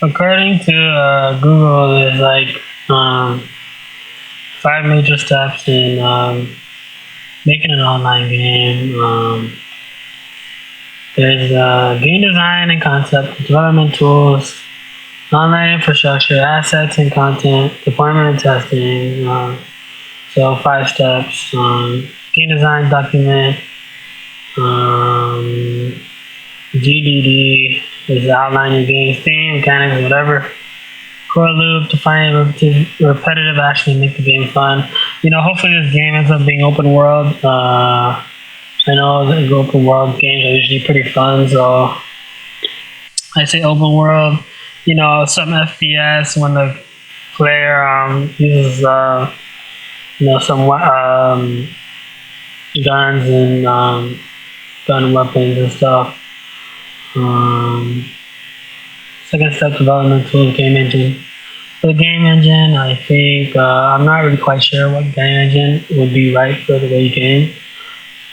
According to Google, there's like 5 major steps in making an online game. There's game design and concept, development tools, online infrastructure, assets and content, deployment and testing. So 5 steps. Game design document. GDD is outline your game's theme, mechanics, whatever. Core loop, define repetitive action to make the game fun. Hopefully this game ends up being open world. I know the open world games are usually pretty fun, so I say open world. Some FPS when the player uses some guns and gun weapons and stuff. Second step, development tools, game engine. For the game engine, I think I'm not really quite sure what game engine would be right for theWayuCame.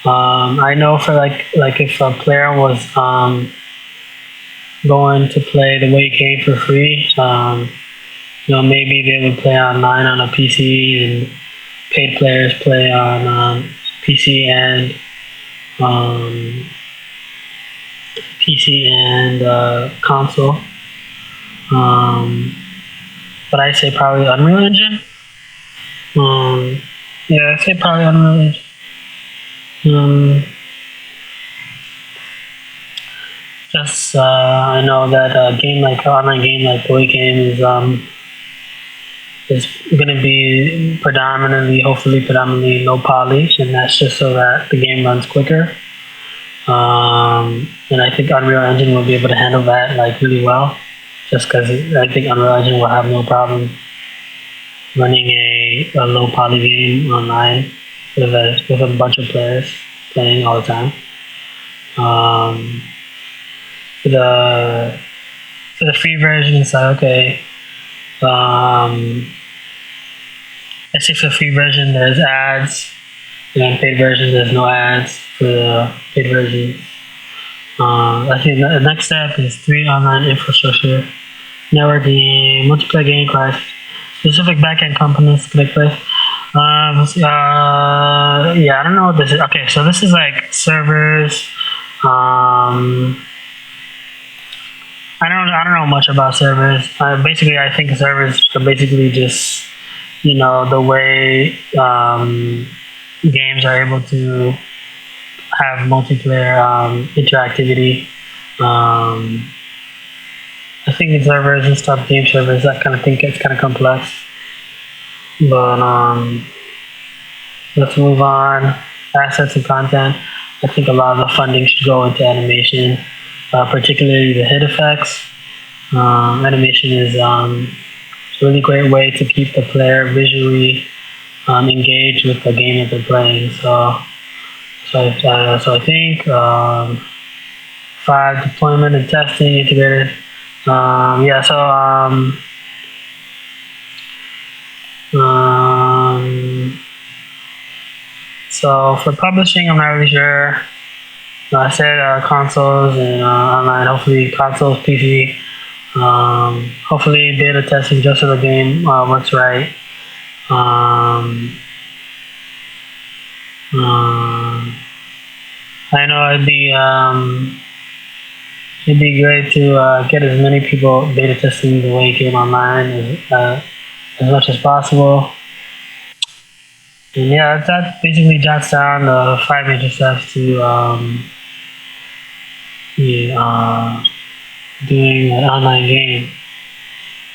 I know for like if a player was going to play theWayuCame for free, maybe they would play online on a PC, and paid players play on PC and console. But I say probably Unreal Engine. Yeah, I say probably Unreal Engine. I know that online game like theWayuCame is going to be hopefully predominantly low poly, and that's just so that the game runs quicker. And I think Unreal Engine will be able to handle that really well, just because I think Unreal Engine will have no problem running a low poly game online with a bunch of players playing all the time. For the free version, it's like, okay. I see for the free version there's ads, and paid version there's no ads for the paid version. I think the next step is 3 online infrastructure, networking, multiplayer game class, specific backend components to take place. Yeah, I don't know what this is. Okay, so this is like servers. I don't know much about servers. Basically, I think servers are basically just the way games are able to have multiplayer interactivity. I think in servers and stuff, game servers, that kind of thing gets kind of complex. But let's move on. Assets and content. I think a lot of the funding should go into animation, particularly the hit effects. Animation is a really great way to keep the player visually engaged with the game that they're playing. So I think 5, deployment and testing integrated. So for publishing, I'm not really sure. I said consoles and online. Hopefully consoles, PC. Hopefully beta testing just so the game works right. I know it'd be great to get as many people beta testing theWayuCame online as much as possible. And yeah, that basically jots down the 5 major steps to doing an online game.